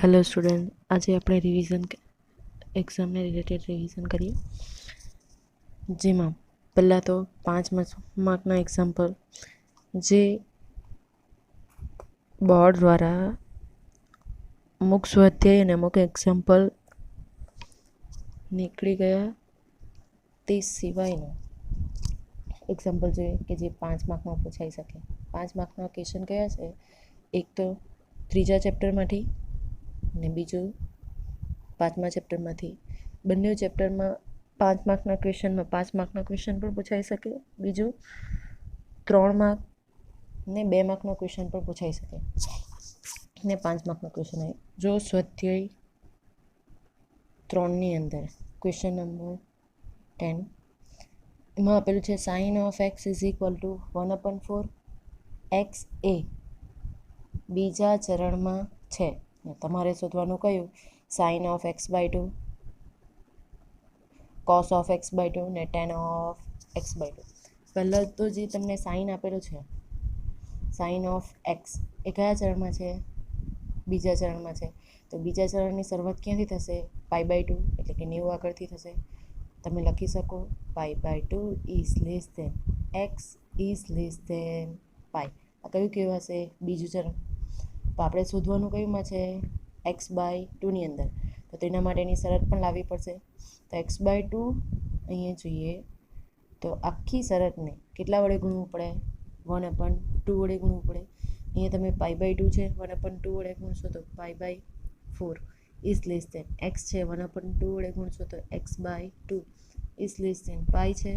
Hello student, આજે આપણે એક્ઝામને related revision કરીએ, જેમાં પહેલાં તો 5 માર્કના એક્ઝામ્પલ જે બોર્ડ દ્વારા અમુક સ્વાધ્યાય અને અમુક એક્ઝામ્પલ નીકળી ગયા તે સિવાયનો એક્ઝામ્પલ જોઈએ કે જે 5 માર્કમાં પૂછાઈ શકે. 5 માર્કના ક્વેશ્ચન કયા છે? એક તો ત્રીજા ચેપ્ટરમાંથી અને બીજું 5મા ચેપ્ટરમાંથી. બંને ચેપ્ટરમાં 5 માર્કના ક્વેશ્ચનમાં 5 માર્કના ક્વેશ્ચન પણ પૂછાઈ શકે. બીજું 3 માર્ક ને 2 માર્કનો ક્વેશ્ચન પણ પૂછાઈ શકે ને 5 માર્કનો ક્વેશ્ચન આવે. જો સ્વાધ્યાય 3ની અંદર ક્વેશ્ચન નંબર 10 એમાં આપેલું છે sine of x is equal to 1/4 x એ બીજા ચરણમાં છે. તમારે શોધવાનું કયું? Sine of x by 2, cos of x by 2 ને ટેન ઓફ એક્સ બાય 2. પહેલાં તો જે તમને સાઇન આપેલો છે, સાઇન ઓફ એક્સ એ કયા ચરણમાં છે? બીજા ચરણમાં છે. તો બીજા ચરણની શરૂઆત ક્યાંથી થશે? પાઈ બાય 2 એટલે કે 90 આગળથી થશે. તમે લખી શકો pi by 2 is less than x is less than pi. આ કયું કહેવાશે? બીજું ચરણ. તો આપણે શોધવાનું કયુંમાં છે? એક્સ બાય 2ની અંદર. તો તેના માટેની શરત પણ લાવવી પડશે. તો એક્સ બાય 2 અહીંયા જોઈએ તો આખી શરતને કેટલા વડે ગુણવું પડે? 1/2 વડે ગુણવું પડે. અહીંયા તમે પાઈ બાય 2 છે 1/2 વડે ગુણશો તો pi by 4 is less than x છે 1/2 વડે ગુણશો તો x by 2 is less than pi છે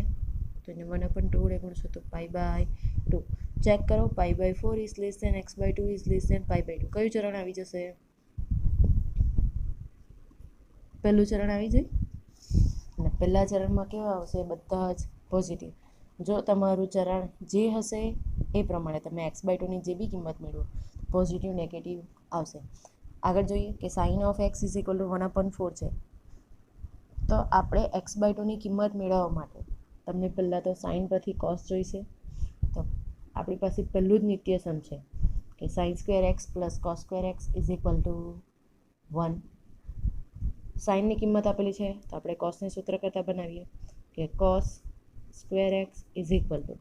તો એને 1/2 વડે ગુણશો તો પાઈ બાય 2. ચેક કરો, pi by 4 is less than x by 2 is less than pi by 2. કયું ચરણ આવી જશે? પહેલું ચરણ આવી જાય. અને પહેલા ચરણમાં કેવા આવશે? બધા જ પોઝિટિવ. જો તમારું ચરણ જે હશે એ પ્રમાણે તમે એક્સ બાય 2ની જે બી કિંમત મેળવો પોઝિટિવ નેગેટિવ આવશે. આગળ જોઈએ કે sine of x is equal to 1/4 છે. તો આપણે એક્સ બાય 2ની કિંમત મેળવવા માટે તમને પહેલાં તો સાઇન પરથી કોસ જોઈશે. તો આપણી પાસે પહેલું જ નિત્યસમ છે કે sign square x plus cos square x is equal to 1. સાઇનની કિંમત આપેલી છે તો આપણે કોસને સૂત્ર કરતાં બનાવીએ કે cos square x is equal to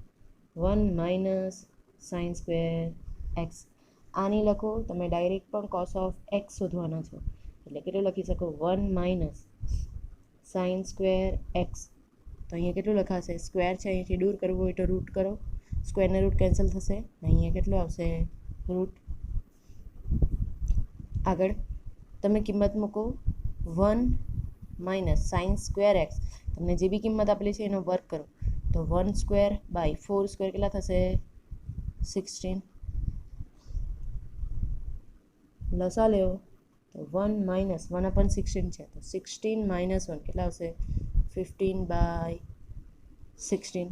1 minus sign square x. આની લખો તમે ડાયરેક્ટ પણ કોસ ઓફ એક્સ શોધવાના છો એટલે કેટલું લખી શકો? 1 માઇનસ સાઇન સ્ક્વેર એક્સ. તો અહીંયા કેટલું લખાશે? સ્ક્વેર છે અહીંથી દૂર કરવું હોય તો રૂટ કરો, સ્ક્વેરને રૂટ કેન્સલ થશે. અહીંયા કેટલું આવશે? રૂટ. આગળ તમે કિંમત મૂકો 1 માઇનસ સાઇન સ્ક્વેર એક્સ. તમને જે બી કિંમત આપેલી છે એનો વર્ક કરો તો 1 સ્ક્વેર બાય 4 સ્ક્વેર કેટલા થશે? 16. લસા લેવો તો 1 માઇનસ 1/16 છે તો 16 માઇનસ 1 કેટલા આવશે? 15 બાય 16.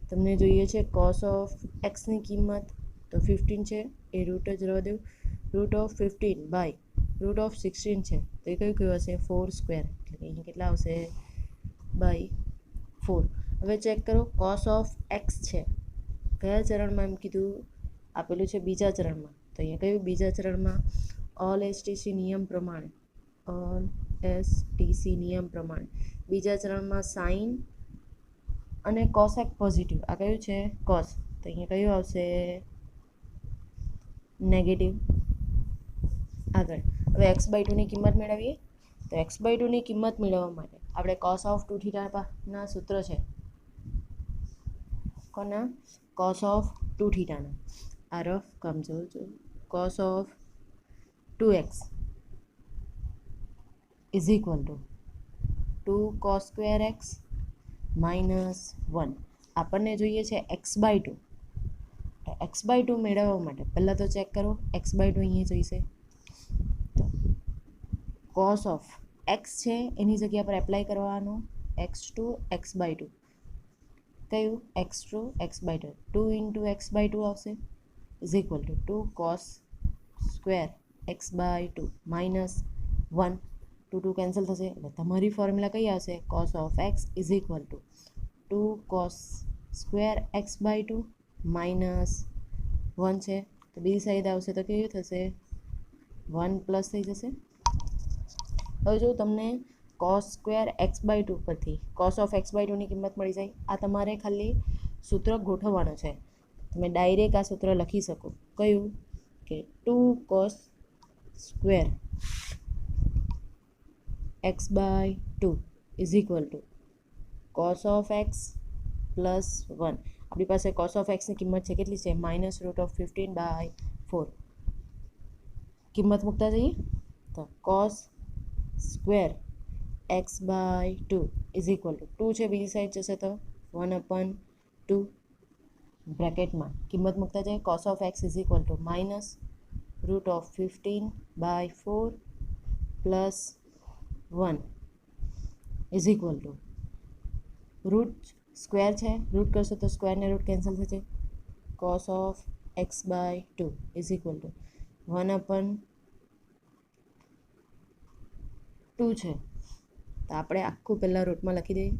તમને જોઈએ છે કોસ ઓફ એક્સની કિંમત તો 15 છે એ રૂટ જ રહેવા દો. Root of 15 by root of 16 છે તો એ કયું કહેવાશે? 4 સ્ક્વેર. એટલે કે અહીંયા કેટલા આવશે? બાય 4. હવે ચેક કરો કોસ ઓફ એક્સ છે કયા ચરણમાં એમ કીધું? આપેલું છે બીજા ચરણમાં. તો અહીંયા કયું? બીજા ચરણમાં. ઓલ એસટીસી નિયમ પ્રમાણે બીજા ચરણમાં સાઇન અને કોસેક પોઝિટિવ. આ કયું છે? કોસ. તો અહીંયા કયું આવશે? નેગેટિવ. આગળ હવે એક્સ બાય 2ની કિંમત મેળવીએ તો એક્સ બાય 2ની કિંમત મેળવવા માટે આપણે કોસ ઓફ 2 થીટાના સૂત્ર છે. કોના? Cos of 2 થીટાના. આ રફ કામ જો cos of 2x is equal to 2 cos square x minus 1. આપણને જોઈએ છે એક્સ બાય 2. એક્સ બાય 2 મેળવવા માટે પહેલાં તો ચેક કરો એક્સ બાય 2 અહીંયા જોઈશે. કોસ ઓફ એક્સ છે એની જગ્યા પર એપ્લાય કરવાનો x2 એક્સ બાય 2. કયું? x2 x by 2. 2 into x by 2 આવશે is equal to 2 cos square x by 2 minus 1. 2 cancel થશે એટલે તમારી ફોર્મ્યુલા કઈ આવશે? Cos of x is equal to 2 cos square x by 2 minus 1 છે તો બીજી સાઈડ આવશે તો કેવું થશે? 1 પ્લસ થઈ જશે. હવે જો તમને cos square x by two પરથી cos ઓફ એક્સ બાય ટુની કિંમત મળી જાય. આ તમારે ખાલી સૂત્ર ગોઠવવાનું છે. તમે ડાયરેક્ટ આ સૂત્ર લખી શકો. કયું કે 2 cos square x by two is equal to cos of x plus 1. આપણી પાસે cos ઓફ એક્સની કિંમત છે કેટલી છે? -√15/4. કિંમત મૂકતા જઈએ તો cos square x by two is equal to 2 છે, બીજી સાઈડ જશે તો 1/2 બ્રેકેટમાં કિંમત મૂકતા જાય. cos of x is equal to -√15/4 plus 1 is equal to root square છે, રૂટ કરશો તો સ્ક્વેરને રૂટ કેન્સલ થશે. cos of x by two is equal to 1/2 છે. તો આપણે આખું પહેલાં રૂટમાં લખી દઈએ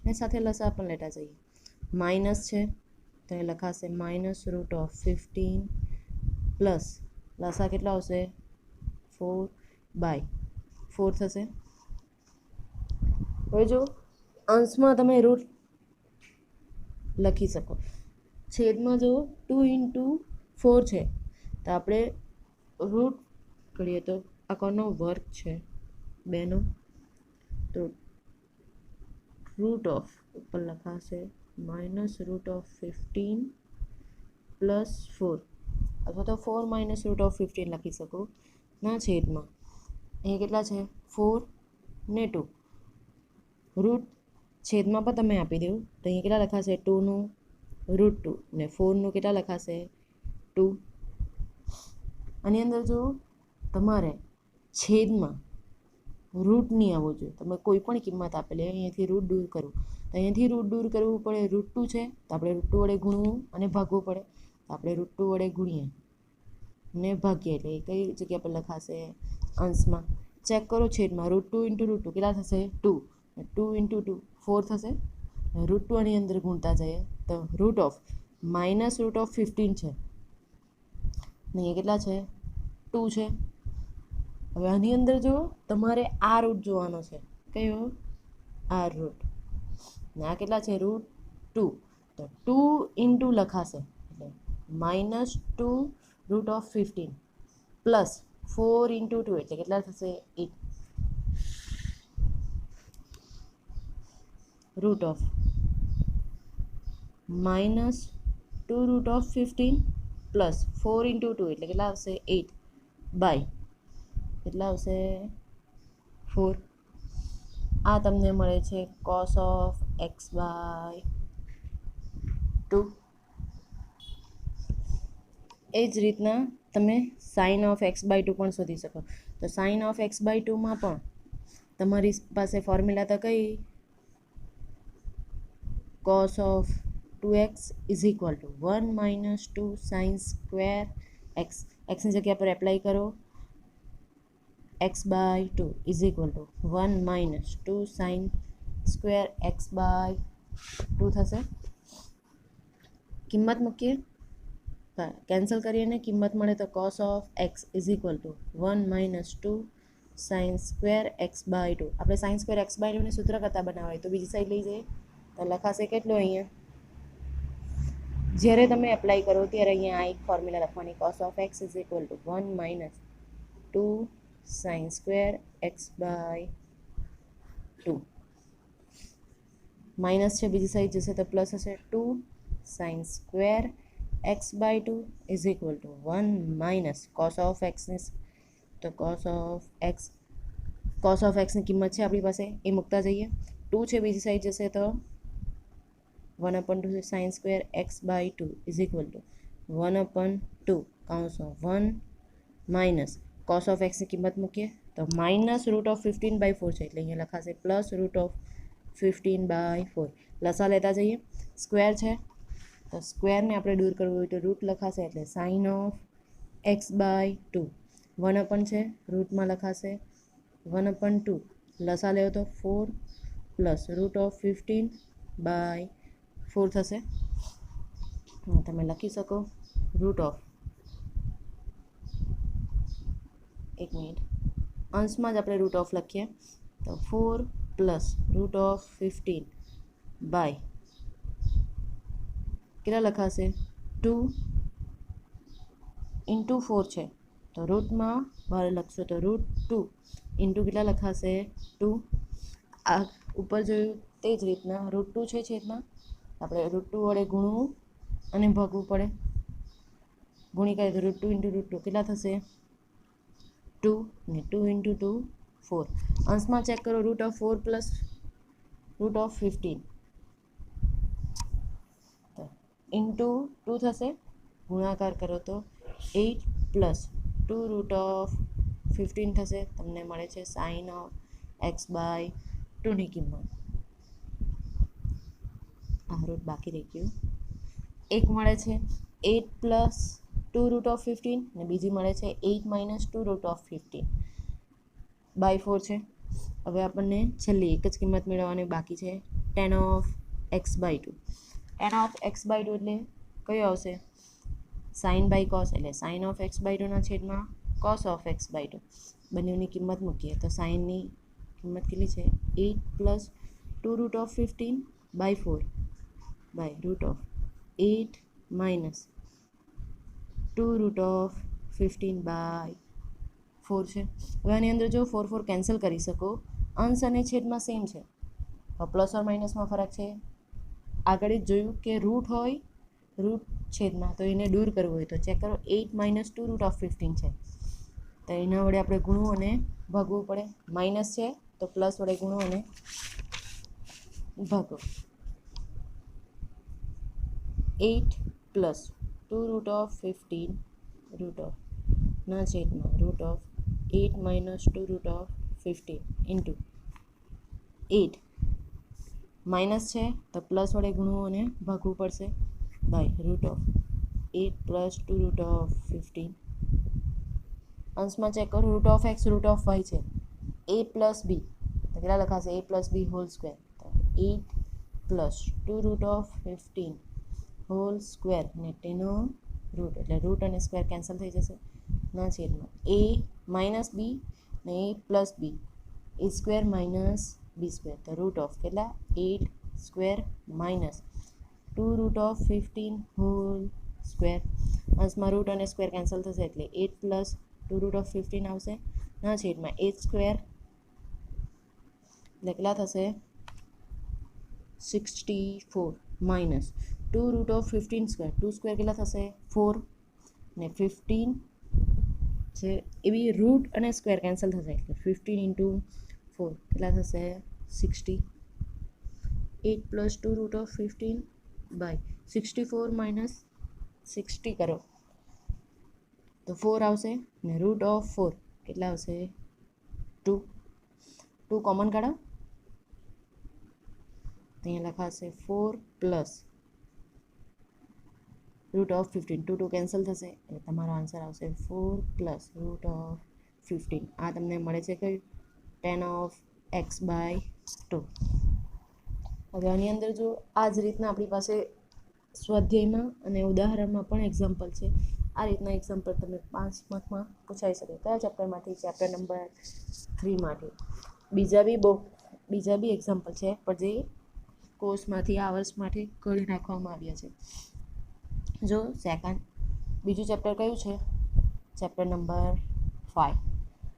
ને સાથે લસા પણ લેતા જઈએ. માઇનસ છે તો એ લખાશે -√15 પ્લસ લસા કેટલા આવશે? 4/4 થશે. હવે જો અંશમાં તમે રૂટ લખી શકો, છેદમાં જો 2 × 4 છે તો આપણે રૂટ કરીએ તો આ કોનો વર્ગ છે? 2નો. તો રૂટ ઓફ ઉપર લખાશે -√15 પ્લસ 4 અથવા તો 4 - √15 લખી શકો ના છેદમાં. અહીંયા કેટલા છે? 4 ને 2. રૂટ છેદમાં પણ તમે આપી દેવું તો અહીંયા કેટલા લખાશે? 2નું √2 ને 4નું કેટલા લખાશે? 2. આની અંદર જો તમારે છેદમાં રૂટ નહીં આવવો જોઈએ. તમે કોઈ પણ કિંમત આપેલી અહીંયાથી રૂટ દૂર કરવું તો અહીંયાથી રૂટ દૂર કરવું પડે. √2 છે તો આપણે √2 વડે ગુણવું અને ભાગવું પડે. તો આપણે √2 વડે ગુણીએ ને ભાગીએ એટલે કઈ જગ્યા પર લખાશે? અંશમાં. ચેક કરો છેદમાં √2 × √2 કેટલા થશે? 2. 2 × 2 4 થશે. √2 આની અંદર ગુણતા જઈએ તો રૂટ ઓફ -√15 છે. અહીંયા કેટલા છે? 2 છે. હવે આની અંદર જો તમારે આ રૂટ જોવાનો છે. કયો? આ રૂટ. ને આ કેટલા છે? √2. તો 2 × લખાશે એટલે -2√15 પ્લસ 4 × 2 એટલે કેટલા થશે? 8. રૂટ ઓફ -2√15 પ્લસ 4 × 2 એટલે કેટલા આવશે? 8 બાય કેટલા આવશે? 4. આ તમને મળે છે cos of x by two. એ જ રીતના તમે sine of x by two પણ શોધી શકો. તો સાઇન ઓફ એક્સ બાય ટુમાં પણ તમારી પાસે ફોર્મ્યુલા તો કઈ? cos of 2x is equal to 1 - 2 sine square x. એક્સની જગ્યા પર એપ્લાય કરો. X by two is equal to 1 - 2 sine square x by two થશે. કિંમત મૂકીએ કેન્સલ કરીએ કિંમત મળે તો cos of x is equal to 1 - 2 sine square x by two. આપણે સાઇન સ્ક્વેર એક્સ બાય ટુને સૂત્ર કરતાં બનાવાય તો બીજી સાઈડ લઈ જઈએ તો લખાશે કેટલું? અહીંયા જ્યારે તમે એપ્લાય કરો ત્યારે અહીંયા આ એક ફોર્મ્યુલા લખવાની. cos of x is equal to 1 - 2 sine square x by two. Minus છે, બીજી સાઈડ જશે તો પ્લસ હશે. 2 sine square x by two is equal to 1 - cos of એક્સની. તો cos ઓફ એક્સની કિંમત છે આપણી પાસે એ મૂકતા જઈએ. 2 છે, બીજી સાઈડ જશે તો 1/2 sine square x by two is equal to 1/2 1 - cos of એક્સની કિંમત મૂકીએ તો -√15/4 છે એટલે અહીંયા લખાશે +√15/4. લસા લેતા જઈએ. સ્ક્વેર છે તો સ્ક્વેરને આપણે દૂર કરવું હોય તો રૂટ લખાશે એટલે sine of x by two. 1 છે, રૂટમાં લખાશે 1/2. લસા લેવો તો 4 પ્લસ √15/4 થશે. તમે લખી શકો રૂટ ઓફ એક મિનિટ, અંશમાં જ આપણે રૂટ ઓફ લખીએ તો 4 પ્લસ રૂટ ઓફ 15 બાય કેટલા લખાશે 2 ઇન્ટુ 4 છે તો રૂટમાં બહાર લખશો તો રૂટ 2 ઇન્ટુ કેટલા લખાશે 2. આ ઉપર જોયું તે જ રીતના રૂટ 2 છે છેદમાં આપણે રૂટ 2 વડે ગુણવું અને ભાગવું પડે. ગુણી કરીએ તો રૂટ 2 ઇન્ટુ રૂટ 2 કેટલા થશે 2 ને 2 ઇન્ટુ 2 4. અંશમાં ચેક કરો root of 4 plus route of 15 તો ઇન્ટુ 2 થશે, ગુણાકાર કરો તો 8 પ્લસ 2 રૂટ ઓફ 15 થશે. તમને મળે છે સાઇન ઓફ x/2 ની કિંમત. આ રૂટ બાકી રહી ગયું. એક મળે છે 8 પ્લસ 2 રૂટ ઓફ 15 ને બીજી મળે છે 8 માઇનસ 2 રૂટ ઓફ 15 બાય 4 છે. હવે આપણને છેલ્લી એક જ કિંમત મેળવવાની બાકી છે tan of x/2. tan of x/2 એટલે કયો આવશે સાઇન બાય કોસ એટલે સાઇન ઓફ x/2 ના છેદમાં કોસ ઓફ x/2. બંનેની કિંમત મૂકીએ તો સાઇનની કિંમત કેટલી છે 8 plus 2 root of 15 by 4 by root of 8 minus 2 root of 15 by 4 છે. હવે આની અંદર જો 4 4 કેન્સલ કરી શકો, અંશ અને છેદમાં સેમ છે, પ્લસ ઓર માઇનસમાં ફરક છે. આગળ જ જોયું કે રૂટ હોય રૂટ છેદમાં તો એને દૂર કરવું હોય તો ચેક કરો 8 માઇનસ 2 રૂટ ઓફ 15 છે તો એના વડે આપણે ગુણવું અને ભાગવું પડે. માઇનસ છે તો પ્લસ વડે ગુણો અને ભાગો. 8 plus 2 root of 15 root of ના છેદમાં root of 8 minus 2 root of 15 into 8 minus છે તો પ્લસ વડે ગુણવું અને ભાગવું પડશે by root of 8 plus 2 root of 15. અંશમાં ચેક કરો root of x root of y છે a પ્લસ બી તો કેટલા લખાશે a plus b whole square તો 8 plus 2 root of 15 whole square ને તેનો રૂટ એટલે રૂટ અને સ્ક્વેર કેન્સલ થઈ જશે ના છેદમાં a માઇનસ બી ને a plus b a square minus b square તો રૂટ ઓફ કેટલા 8 square minus 2 root of 15 whole square. અંશમાં રૂટ અને સ્ક્વેર કેન્સલ થશે એટલે 8 પ્લસ 2 રૂટ ઓફ 15 આવશે ના છેદમાં 8 સ્ક્વેર એટલે કેટલા થશે 64 minus 2 root of 15 square 2 square કેટલા થશે 4 ને 15 છે એવી રૂટ અને સ્ક્વેર કેન્સલ થશે એટલે 15 ઇન્ટુ 4 કેટલા થશે 60. 8 plus 2 root of 15 by 64 minus 60 કરો તો 4 આવશે ને રૂટ ઓફ 4 કેટલા આવશે 2. 2 કોમન કાઢો તો અહીંયા લખાશે 4 પ્લસ રૂટ ઓફ 15 2 2 કેન્સલ થશે એટલે તમારો આન્સર આવશે 4 પ્લસ રૂટ ઓફ 15. આ તમને મળે છે કયું tan ઓફ x/2. હવે આની અંદર જો આ જ રીતના આપણી પાસે સ્વાધ્યાયમાં અને ઉદાહરણમાં પણ એક્ઝામ્પલ છે. આ રીતના એક્ઝામ્પલ તમે 5 માર્કમાં પૂછાઈ શકે. કયા ચેપ્ટરમાંથી ચેપ્ટર નંબર 3 માંથી. બીજા બી એક્ઝામ્પલ છે પણ જે કોર્સમાંથી આવર્સમાંથી કરી નાખવામાં આવ્યા છે. જો બીજું ચેપ્ટર કયું છે ચેપ્ટર નંબર 5.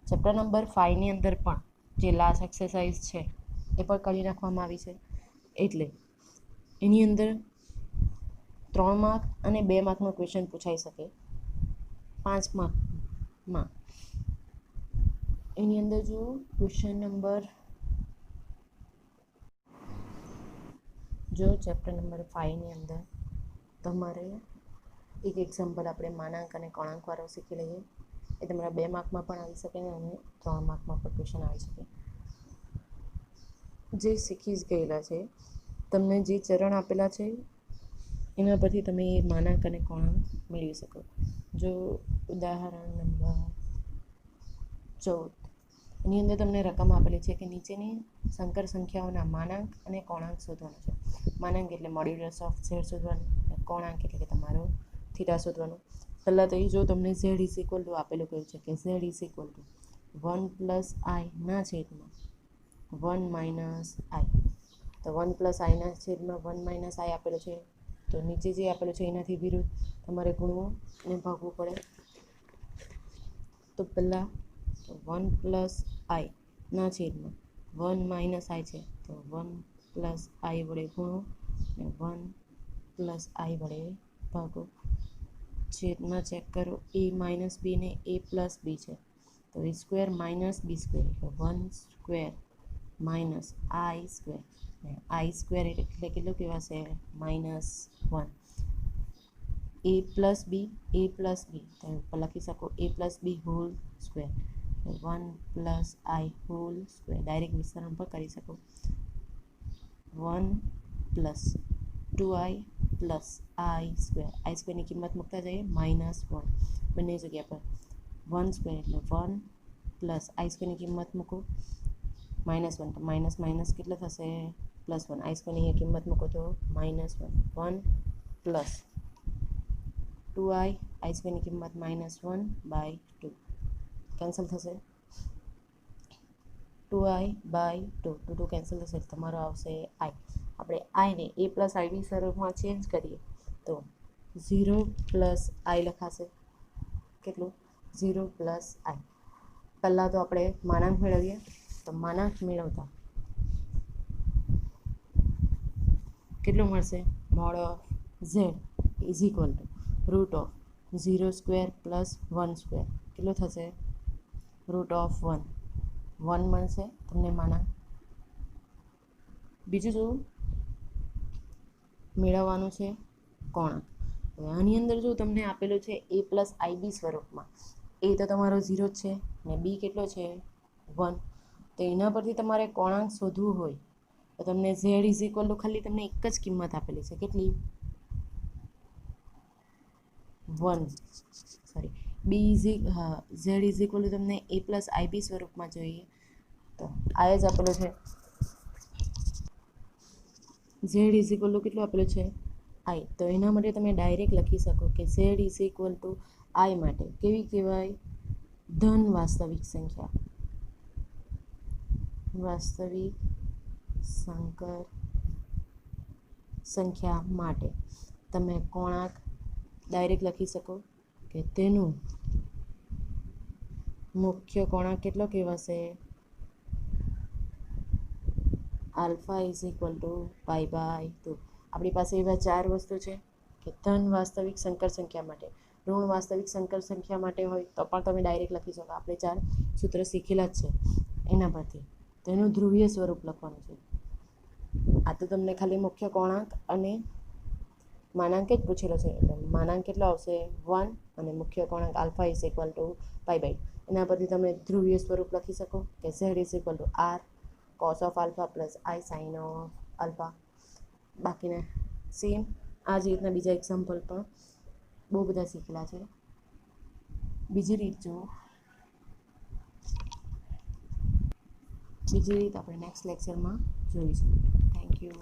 ચેપ્ટર નંબર 5ની અંદર પણ જે લાસ્ટ એક્સરસાઇઝ છે એ પણ કરી નાખવામાં આવી છે. એટલે એની અંદર 3 માર્ક અને 2 માર્કનો ક્વેશ્ચન પૂછાઈ શકે 5 માર્કમાં. એની અંદર જો ક્વેશ્ચન નંબર જો ચેપ્ટર નંબર 5ની અંદર તમારે એક એક્ઝામ્પલ આપણે માનાંક અને કોણાંકવાળો શીખી લઈએ. એ તમારા 2 માર્કમાં પણ આવી શકે અને 3 માર્કમાં પણ ક્વેશ્ચન આવી શકે. જે શીખી જ ગયેલા છે તમને જે ચરણ આપેલા છે એના પરથી તમે માનાંક અને કોણાંક મેળવી શકો. જો ઉદાહરણ નંબર 14 એની અંદર તમને રકમ આપેલી છે કે નીચેની સંકર સંખ્યાઓના માનાંક અને કોણાંક શોધવાનો છે. માનાંક એટલે મોડ્યુલસ ઓફ z શોધવાનું, કોણાંક એટલે કે તમારો થીટા શોધવાનું. પહેલાં તો એ જો તમને ઝેડ ઇઝ ઇક્વલ ટુ આપેલું કહ્યું છે કે z is equal to 1 plus i ના છેદમાં 1 માઇનસ આઈ. તો 1 પ્લસ આઈના છેદમાં 1 માઇનસ આઈ આપેલું છે, તો નીચે જે આપેલું છે એનાથી વિરુદ્ધ તમારે ગુણવું અને ભાગવું પડે. તો પહેલાં 1 પ્લસ આઈ ના છેદમાં 1 માઇનસ આઈ છે, તો 1 પ્લસ આઈ વડે ગુણો અને 1 પ્લસ આઈ વડે ભાગો. છેદમાં ચેક કરો, એ માઇનસ બી ને એ પ્લસ બી છે, તો એ સ્ક્વેર માઇનસ બી સ્ક્વેર એટલે 1 square minus I square. I square એટલે કેટલું કહેવાશે? -1. એ પ્લસ બી તો ઉપર લખી શકો a plus b whole square, 1 plus i whole square. Direct વિસ્તરણ પણ કરી શકો. 1 plus 2i plus i square. I સ્ક્વેરની કિંમત મૂકતા જઈએ -1 બંને જગ્યા પર. 1 સ્ક્વેર એટલે 1 પ્લસ આઈ સ્ક્વેરની કિંમત મૂકો -1, તો માઇનસ માઇનસ કેટલો થશે? +1. આઈ સ્ક્વેરની અહીંયા કિંમત મૂકો તો -1. 1 પ્લસ 2i, આઈ સ્ક્વેરની કિંમત -1/2 કેન્સલ થશે. 2i/2 કેન્સલ થશે, તમારો આવશે આઈ. આપણે આઈને એ પ્લસ આઈની સ્વરૂપમાં ચેન્જ કરીએ તો 0 પ્લસ આઈ લખાશે. કેટલું? 0 પ્લસ આઈ. પહેલાં તો આપણે માનાંક મેળવીએ, તો માનાંક મેળવતા કેટલું મળશે? Mod of z is equal to root of 0 square plus 1 square. કેટલું થશે? રૂટ ઓફ 1 મળશે તમને માનાંક. બીજું શું મેળવવાનું છે? કોણાંક. હવે આની અંદર જો તમને આપેલું છે એ પ્લસ આઈબી સ્વરૂપમાં, એ તો તમારો 0 જ છે ને બી કેટલો છે? 1. તો એના પરથી તમારે કોણાંક શોધવું હોય તો તમને ઝેડ ઇઝ ઇક્વલ ટુ ખાલી તમને એક જ કિંમત આપેલી છે. કેટલી? 1. Sorry, Z is equal two તમને એ પ્લસ આઈબી સ્વરૂપમાં જોઈએ તો આ જ આપેલું છે. ઝેડ ઇઝ ઇક્વલ ટુ કેટલું આપેલું છે? આઈ. તો એના માટે તમે ડાયરેક્ટ લખી શકો કે ઝેડ ઇઝ ઇક્વલ ટુ આઈ માટે કેવી કહેવાય? ધન વાસ્તવિક સંખ્યા. વાસ્તવિક સંકર સંખ્યા માટે તમે કોણાંક ડાયરેક્ટ લખી શકો કે તેનું મુખ્ય કોણાંક કેટલો કહેવાશે? Alpha is equal to π/2. આપણી પાસે એવા 4 વસ્તુ છે કે ધન વાસ્તવિક સંકર સંખ્યા માટે, ઋણ વાસ્તવિક સંકર સંખ્યા માટે હોય તો પણ તમે ડાયરેક્ટ લખી શકો. આપણે 4 સૂત્ર શીખેલા જ છે એના પરથી. તેનું ધ્રુવીય સ્વરૂપ લખવાનું છે. આ તો તમને ખાલી મુખ્ય કોણાંક અને માનાંક જ પૂછેલો છે, એટલે માનાંક કેટલો આવશે? 1 અને મુખ્ય કોણાંક આલ્ફા ઇઝ ઇક્વલ ટુ π/2. એના પરથી તમે ધ્રુવીય સ્વરૂપ લખી શકો કે z is equal to r cos of alpha plus I sin of alpha. બાકીના સેમ આ જ રીતના બીજા એક્ઝામ્પલ પણ બહુ બધા શીખેલા છે. બીજી રીત આપણે નેક્સ્ટ લેક્ચરમાં જોઈશું. Thank you.